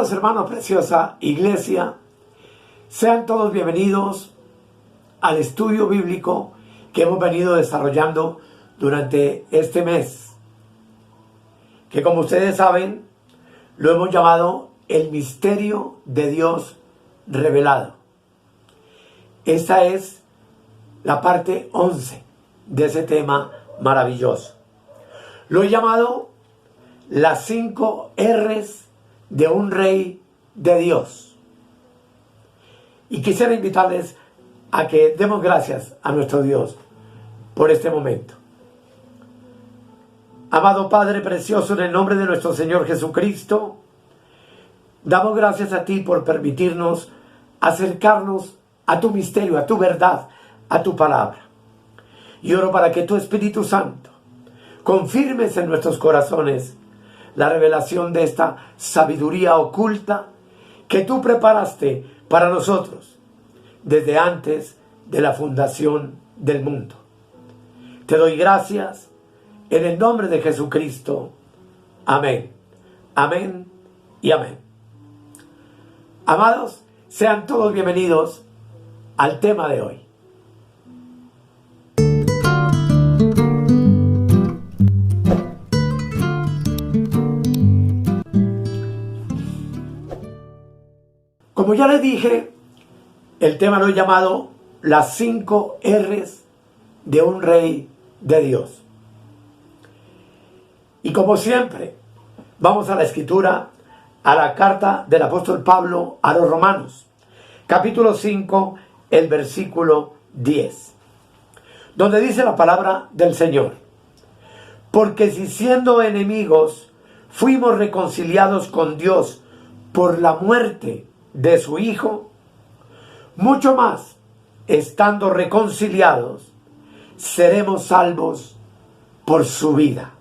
Amados hermanos, preciosa iglesia, sean todos bienvenidos al estudio bíblico que hemos venido desarrollando durante este mes, que como ustedes saben, lo hemos llamado el misterio de Dios revelado. Esta es la parte 11 de ese tema maravilloso. Lo he llamado las 5 R's de un rey de Dios. Y quisiera invitarles a que demos gracias a nuestro Dios por este momento. Amado Padre precioso, en el nombre de nuestro Señor Jesucristo, damos gracias a ti por permitirnos acercarnos a tu misterio, a tu verdad, a tu palabra. Y oro para que tu Espíritu Santo confirmes en nuestros corazones la revelación de esta sabiduría oculta que tú preparaste para nosotros desde antes de la fundación del mundo. Te doy gracias en el nombre de Jesucristo. Amén. Amén y amén. Amados, sean todos bienvenidos al tema de hoy. Como ya les dije, el tema lo he llamado las 5 R's de un rey de Dios. Y como siempre, vamos a la escritura, a la carta del apóstol Pablo a los Romanos, capítulo 5, el versículo 10, donde dice la palabra del Señor: porque si siendo enemigos fuimos reconciliados con Dios por la muerte de su Hijo, mucho más, estando reconciliados, seremos salvos por su vida.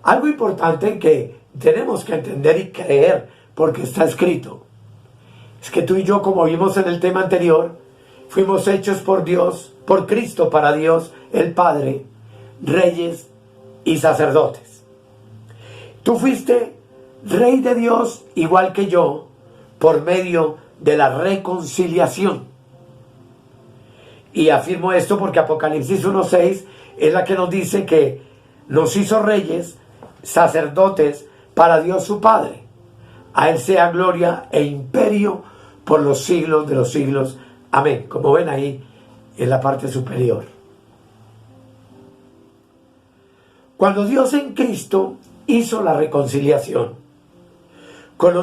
Algo importante que tenemos que entender y creer, porque está escrito, es que tú y yo, como vimos en el tema anterior, fuimos hechos por Dios, por Cristo, para Dios el Padre, reyes y sacerdotes. Tú fuiste rey de Dios igual que yo, por medio de la reconciliación. Y afirmo esto porque Apocalipsis 1:6 es la que nos dice que nos hizo reyes, sacerdotes para Dios su Padre. A Él sea gloria e imperio por los siglos de los siglos. Amén. Como ven ahí en la parte superior. Cuando Dios en Cristo hizo la reconciliación,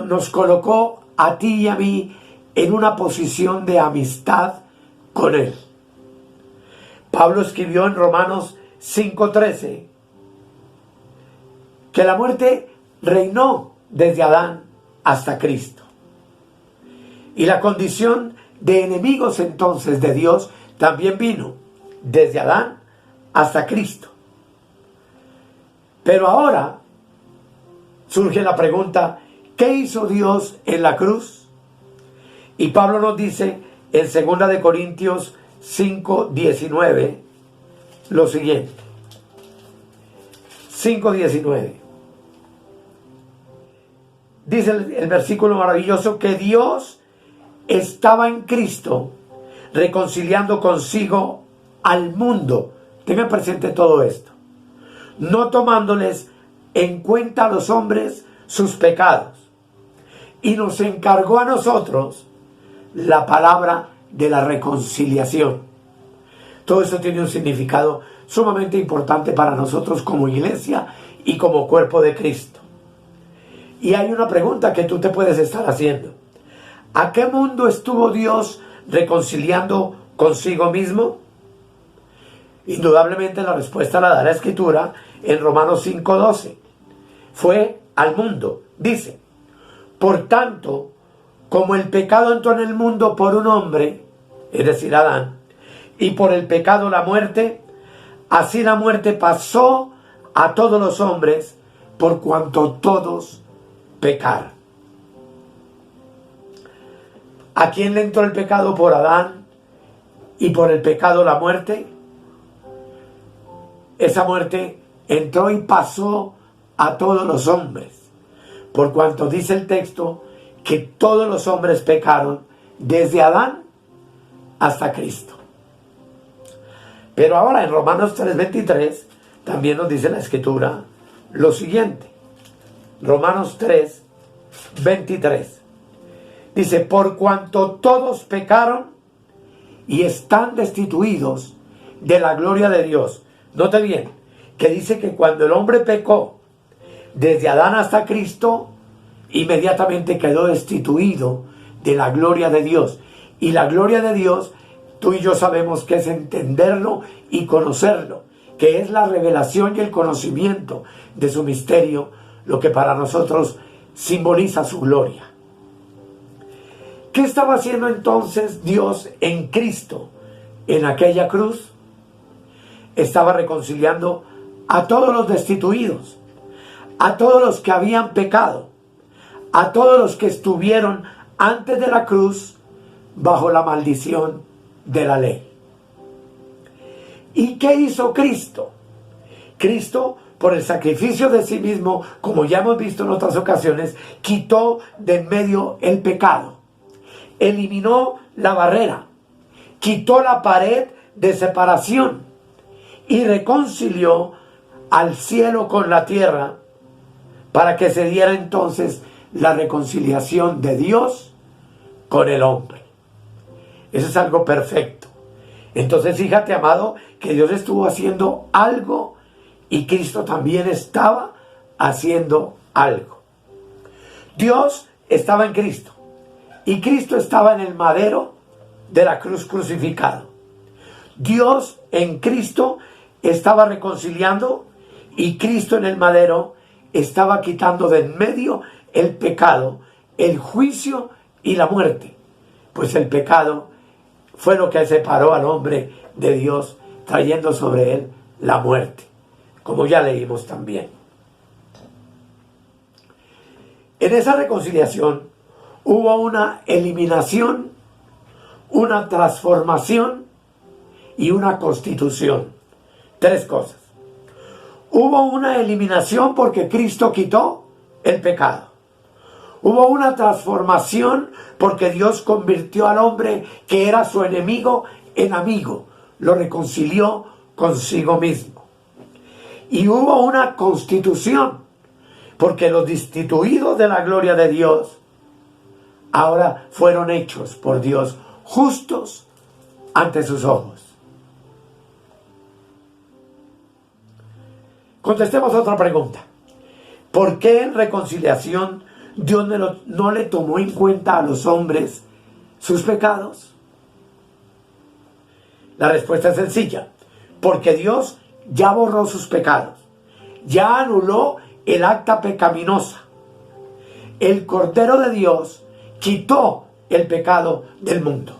nos colocó a ti y a mí en una posición de amistad con Él. Pablo escribió en Romanos 5:13 que la muerte reinó desde Adán hasta Cristo. Y la condición de enemigos entonces de Dios también vino desde Adán hasta Cristo. Pero ahora surge la pregunta: ¿qué hizo Dios en la cruz? Y Pablo nos dice en 2 de Corintios 5:19 lo siguiente. 5:19. Dice el versículo maravilloso que Dios estaba en Cristo reconciliando consigo al mundo. Tengan presente todo esto. No tomándoles en cuenta a los hombres sus pecados. Y nos encargó a nosotros la palabra de la reconciliación. Todo esto tiene un significado sumamente importante para nosotros como iglesia y como cuerpo de Cristo. Y hay una pregunta que tú te puedes estar haciendo: ¿a qué mundo estuvo Dios reconciliando consigo mismo? Indudablemente la respuesta la da la Escritura en Romanos 5:12. Fue al mundo. Dice: por tanto, como el pecado entró en el mundo por un hombre, es decir, Adán, y por el pecado la muerte, así la muerte pasó a todos los hombres, por cuanto todos pecaron. ¿A quién le entró el pecado? Por Adán, y por el pecado la muerte. Esa muerte entró y pasó a todos los hombres, por cuanto dice el texto que todos los hombres pecaron desde Adán hasta Cristo. Pero ahora en Romanos 3:23 también nos dice la Escritura lo siguiente. Romanos 3:23 dice: por cuanto todos pecaron y están destituidos de la gloria de Dios. Note bien que dice que cuando el hombre pecó desde Adán hasta Cristo, inmediatamente quedó destituido de la gloria de Dios. Y la gloria de Dios, tú y yo sabemos que es entenderlo y conocerlo, que es la revelación y el conocimiento de su misterio, lo que para nosotros simboliza su gloria. ¿Qué estaba haciendo entonces Dios en Cristo en aquella cruz? Estaba reconciliando a todos los destituidos, a todos los que habían pecado, a todos los que estuvieron antes de la cruz bajo la maldición de la ley. ¿Y qué hizo Cristo? Cristo, por el sacrificio de sí mismo, como ya hemos visto en otras ocasiones, quitó de en medio el pecado, eliminó la barrera, quitó la pared de separación y reconcilió al cielo con la tierra, para que se diera entonces la reconciliación de Dios con el hombre. Eso es algo perfecto. Entonces fíjate, amado, que Dios estuvo haciendo algo y Cristo también estaba haciendo algo. Dios estaba en Cristo y Cristo estaba en el madero de la cruz crucificado. Dios en Cristo estaba reconciliando y Cristo en el madero estaba quitando de en medio el pecado, el juicio y la muerte. Pues el pecado fue lo que separó al hombre de Dios, trayendo sobre él la muerte, como ya leímos también. En esa reconciliación hubo una eliminación, una transformación y una constitución. Tres cosas. Hubo una eliminación porque Cristo quitó el pecado. Hubo una transformación porque Dios convirtió al hombre que era su enemigo en amigo. Lo reconcilió consigo mismo. Y hubo una constitución porque los destituidos de la gloria de Dios ahora fueron hechos por Dios justos ante sus ojos. Contestemos otra pregunta. ¿Por qué en reconciliación Dios no le tomó en cuenta a los hombres sus pecados? La respuesta es sencilla. Porque Dios ya borró sus pecados. Ya anuló el acta pecaminosa. El Cordero de Dios quitó el pecado del mundo.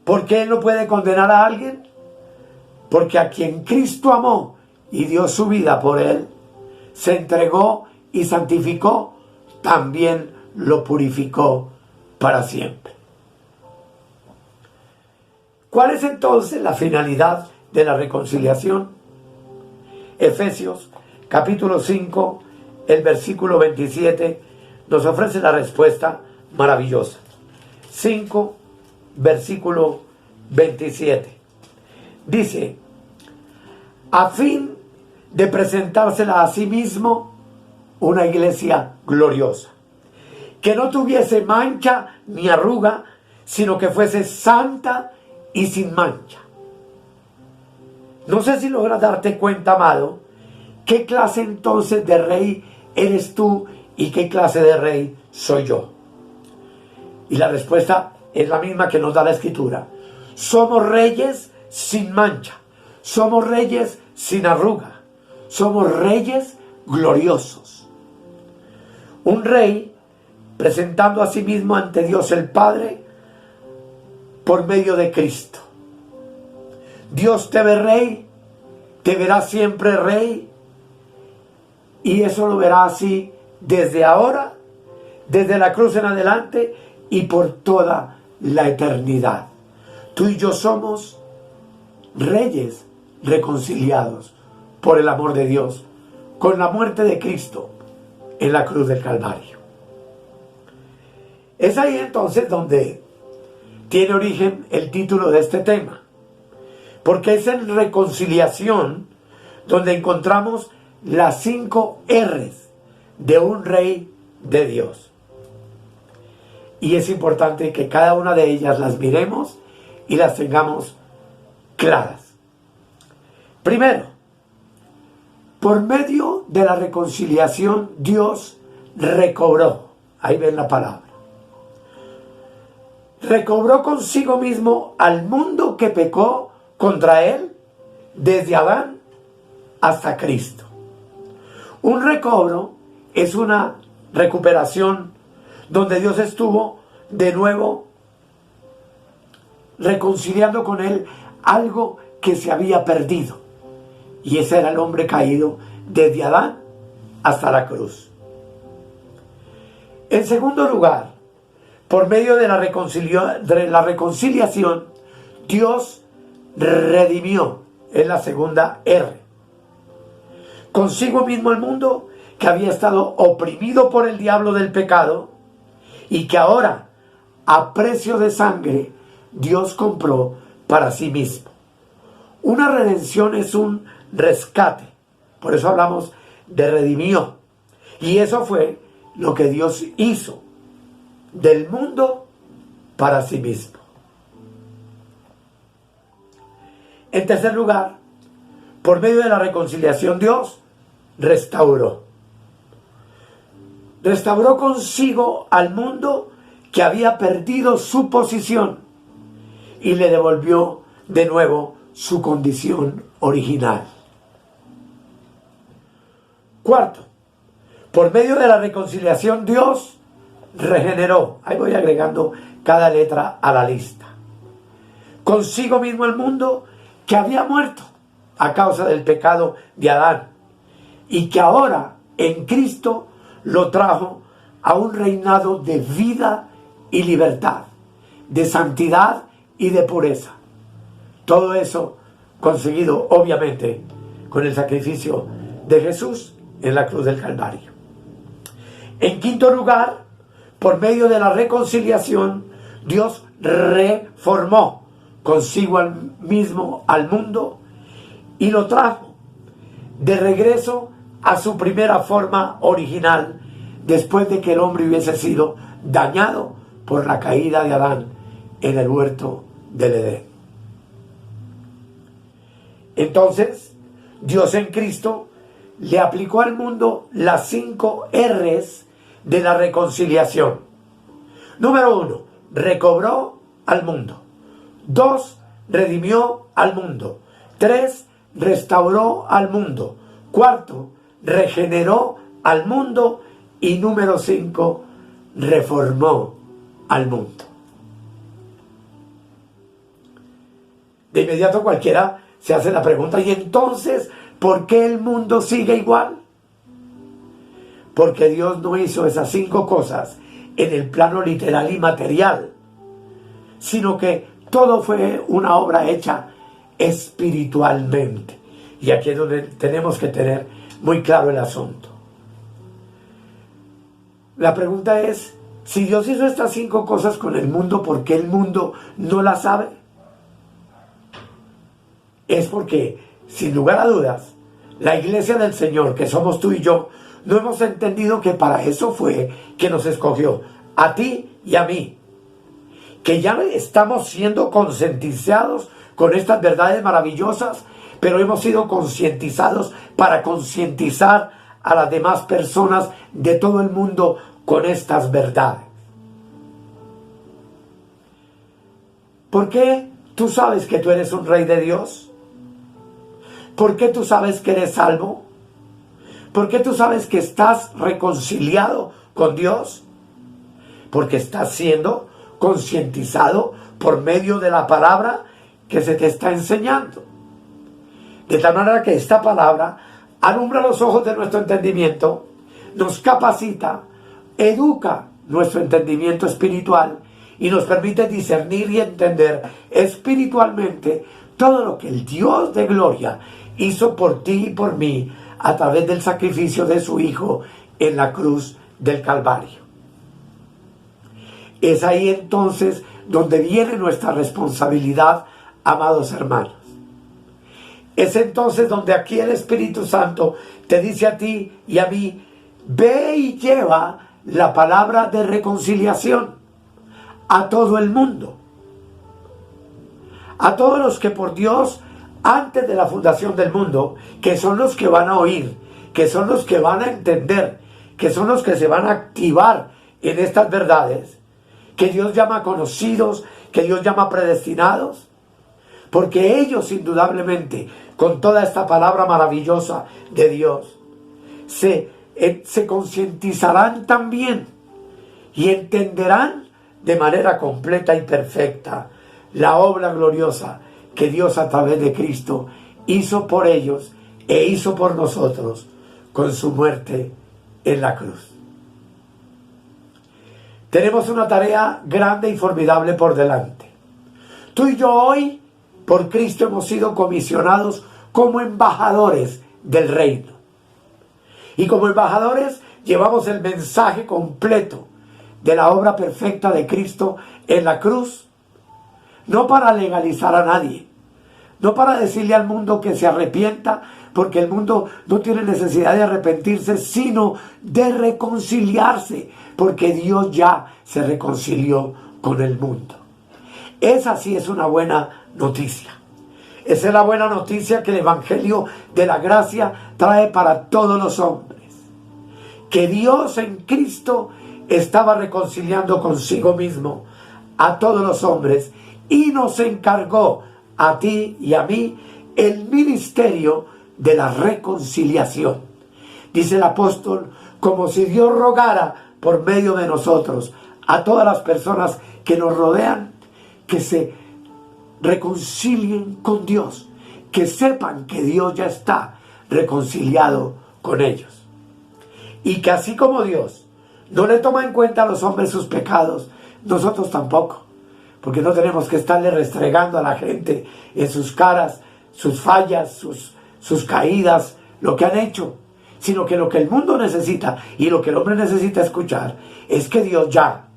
¿Por qué Él no puede condenar a alguien? Porque a quien Cristo amó y dio su vida por él, se entregó y santificó, también lo purificó para siempre. ¿Cuál es entonces la finalidad de la reconciliación? Efesios capítulo 5, el versículo 27, nos ofrece la respuesta maravillosa. 5, versículo 27. Dice: a fin de presentársela a sí mismo una iglesia gloriosa, que no tuviese mancha ni arruga, sino que fuese santa y sin mancha. No sé si logras darte cuenta, amado, qué clase entonces de rey eres tú y qué clase de rey soy yo. Y la respuesta es la misma que nos da la Escritura. Somos reyes sin mancha. Somos reyes sin arruga. Somos reyes gloriosos. Un rey presentando a sí mismo ante Dios el Padre por medio de Cristo. Dios te ve rey, te verá siempre rey, y eso lo verá así desde ahora, desde la cruz en adelante y por toda la eternidad. Tú y yo somos reyes reconciliados por el amor de Dios, con la muerte de Cristo, en la cruz del Calvario. Es ahí entonces donde tiene origen el título de este tema, porque es en reconciliación donde encontramos las 5 R's de un rey de Dios. Y es importante que cada una de ellas las miremos y las tengamos claras. Primero, por medio de la reconciliación, Dios recobró. Ahí ven la palabra. Recobró consigo mismo al mundo que pecó contra él desde Adán hasta Cristo. Un recobro es una recuperación donde Dios estuvo de nuevo reconciliando con él algo que se había perdido. Y ese era el hombre caído desde Adán hasta la cruz. En segundo lugar, por medio de la reconciliación, Dios redimió, es la segunda R. Consigo mismo el mundo que había estado oprimido por el diablo del pecado y que ahora, a precio de sangre, Dios compró para sí mismo. Una redención es un rescate, por eso hablamos de redimió. Y eso fue lo que Dios hizo del mundo para sí mismo. En tercer lugar, por medio de la reconciliación, Dios restauró. Restauró consigo al mundo que había perdido su posición y le devolvió de nuevo su condición original. Cuarto, por medio de la reconciliación, Dios regeneró. Ahí voy agregando cada letra a la lista. Consigo mismo el mundo que había muerto a causa del pecado de Adán y que ahora en Cristo lo trajo a un reinado de vida y libertad, de santidad y de pureza. Todo eso conseguido obviamente con el sacrificio de Jesús en la cruz del Calvario. En quinto lugar, por medio de la reconciliación, Dios reformó consigo mismo al mundo y lo trajo de regreso a su primera forma original después de que el hombre hubiese sido dañado por la caída de Adán en el huerto del Edén. Entonces, Dios en Cristo le aplicó al mundo las 5 R's de la reconciliación. Número 1, recobró al mundo. 2, redimió al mundo. 3, restauró al mundo. 4, regeneró al mundo. Y número 5, reformó al mundo. De inmediato cualquiera se hace la pregunta, ¿y entonces por qué el mundo sigue igual? Porque Dios no hizo esas 5 cosas en el plano literal y material, sino que todo fue una obra hecha espiritualmente. Y aquí es donde tenemos que tener muy claro el asunto. La pregunta es, si Dios hizo estas 5 cosas con el mundo, ¿por qué el mundo no las sabe? Es porque, sin lugar a dudas, la iglesia del Señor, que somos tú y yo, no hemos entendido que para eso fue que nos escogió, a ti y a mí. Que ya estamos siendo concientizados con estas verdades maravillosas, pero hemos sido concientizados para concientizar a las demás personas de todo el mundo con estas verdades. ¿Por qué tú sabes que tú eres un rey de Dios? ¿Por qué tú sabes que eres salvo? ¿Por qué tú sabes que estás reconciliado con Dios? Porque estás siendo concientizado por medio de la palabra que se te está enseñando. De tal manera que esta palabra alumbra los ojos de nuestro entendimiento, nos capacita, educa nuestro entendimiento espiritual y nos permite discernir y entender espiritualmente todo lo que el Dios de gloria hizo por ti y por mí a través del sacrificio de su Hijo en la cruz del Calvario. Es ahí entonces donde viene nuestra responsabilidad, amados hermanos. Es entonces donde aquí el Espíritu Santo te dice a ti y a mí, ve y lleva la palabra de reconciliación a todo el mundo. A todos los que por Dios, antes de la fundación del mundo, que son los que van a oír, que son los que van a entender, que son los que se van a activar en estas verdades, que Dios llama conocidos, que Dios llama predestinados, porque ellos indudablemente, con toda esta palabra maravillosa de Dios, se concientizarán también y entenderán de manera completa y perfecta la obra gloriosa que Dios a través de Cristo hizo por ellos e hizo por nosotros con su muerte en la cruz. Tenemos una tarea grande y formidable por delante. Tú y yo hoy, por Cristo, hemos sido comisionados como embajadores del reino. Y como embajadores llevamos el mensaje completo de la obra perfecta de Cristo en la cruz, no para legalizar a nadie, no para decirle al mundo que se arrepienta, porque el mundo no tiene necesidad de arrepentirse, sino de reconciliarse, porque Dios ya se reconcilió con el mundo. Esa sí es una buena noticia. Esa es la buena noticia que el Evangelio de la Gracia trae para todos los hombres. Que Dios en Cristo estaba reconciliando consigo mismo a todos los hombres y nos encargó a ti y a mí el ministerio de la reconciliación. Dice el apóstol, como si Dios rogara por medio de nosotros a todas las personas que nos rodean, que se reconcilien con Dios, que sepan que Dios ya está reconciliado con ellos. Y que así como Dios no le toma en cuenta a los hombres sus pecados, nosotros tampoco, porque no tenemos que estarle restregando a la gente en sus caras sus fallas, sus caídas, lo que han hecho, sino que lo que el mundo necesita y lo que el hombre necesita escuchar es que Dios ya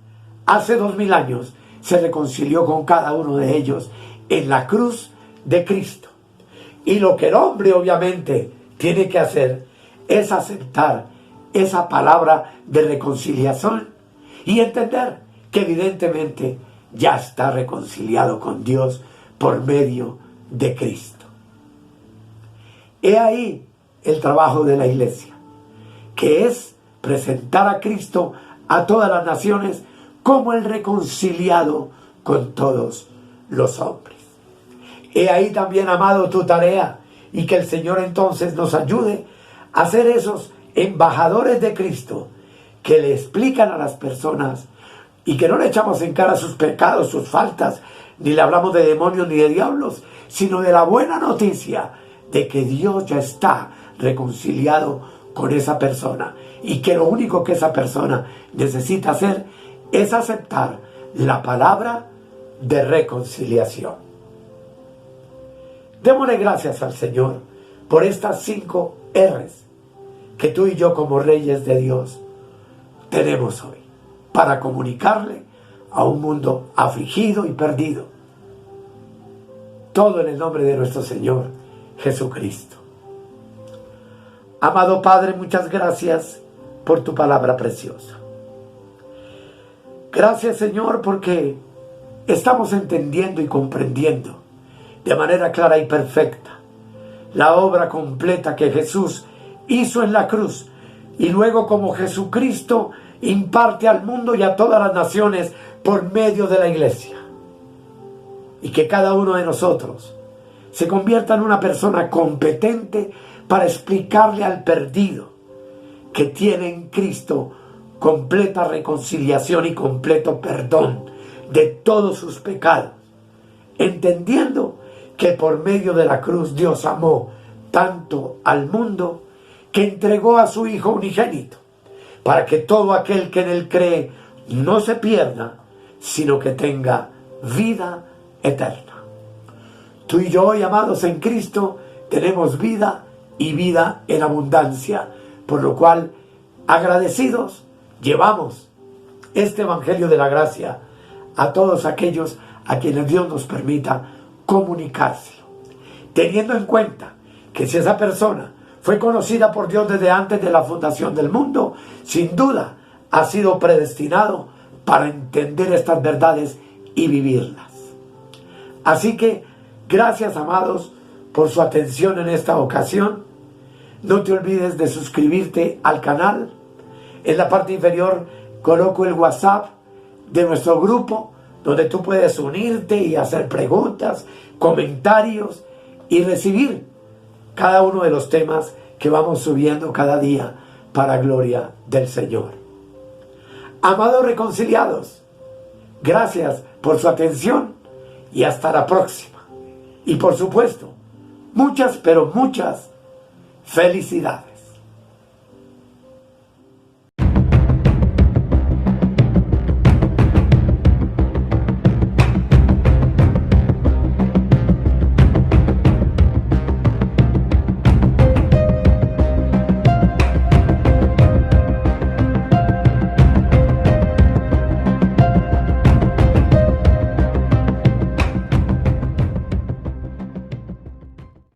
hace 2000 años se reconcilió con cada uno de ellos en la cruz de Cristo. Y lo que el hombre obviamente tiene que hacer es aceptar esa palabra de reconciliación y entender que evidentemente ya está reconciliado con Dios por medio de Cristo. He ahí el trabajo de la iglesia, que es presentar a Cristo a todas las naciones como el reconciliado con todos los hombres. He ahí también, amado, tu tarea, y que el Señor entonces nos ayude a ser esos embajadores de Cristo que le explican a las personas y que no le echamos en cara sus pecados, sus faltas, ni le hablamos de demonios ni de diablos, sino de la buena noticia de que Dios ya está reconciliado con esa persona y que lo único que esa persona necesita hacer es aceptar la palabra de reconciliación. Démosle gracias al Señor por estas 5 R's que tú y yo como reyes de Dios tenemos hoy para comunicarle a un mundo afligido y perdido. Todo en el nombre de nuestro Señor Jesucristo. Amado Padre, muchas gracias por tu palabra preciosa. Gracias, Señor, porque estamos entendiendo y comprendiendo de manera clara y perfecta la obra completa que Jesús hizo en la cruz y luego como Jesucristo imparte al mundo y a todas las naciones por medio de la iglesia. Y que cada uno de nosotros se convierta en una persona competente para explicarle al perdido que tiene en Cristo completa reconciliación y completo perdón de todos sus pecados, entendiendo que por medio de la cruz Dios amó tanto al mundo que entregó a su Hijo unigénito, para que todo aquel que en él cree no se pierda, sino que tenga vida eterna. Tú y yo hoy, amados en Cristo, tenemos vida y vida en abundancia, por lo cual Agradecidos, llevamos este Evangelio de la Gracia a todos aquellos a quienes Dios nos permita comunicárselo, teniendo en cuenta que si esa persona fue conocida por Dios desde antes de la fundación del mundo, sin duda ha sido predestinado para entender estas verdades y vivirlas. Así que, gracias, amados, por su atención en esta ocasión. No te olvides de suscribirte al canal. En la parte inferior coloco el WhatsApp de nuestro grupo, donde tú puedes unirte y hacer preguntas, comentarios y recibir cada uno de los temas que vamos subiendo cada día para gloria del Señor. Amados reconciliados, gracias por su atención y hasta la próxima. Y por supuesto, muchas, pero muchas felicidades.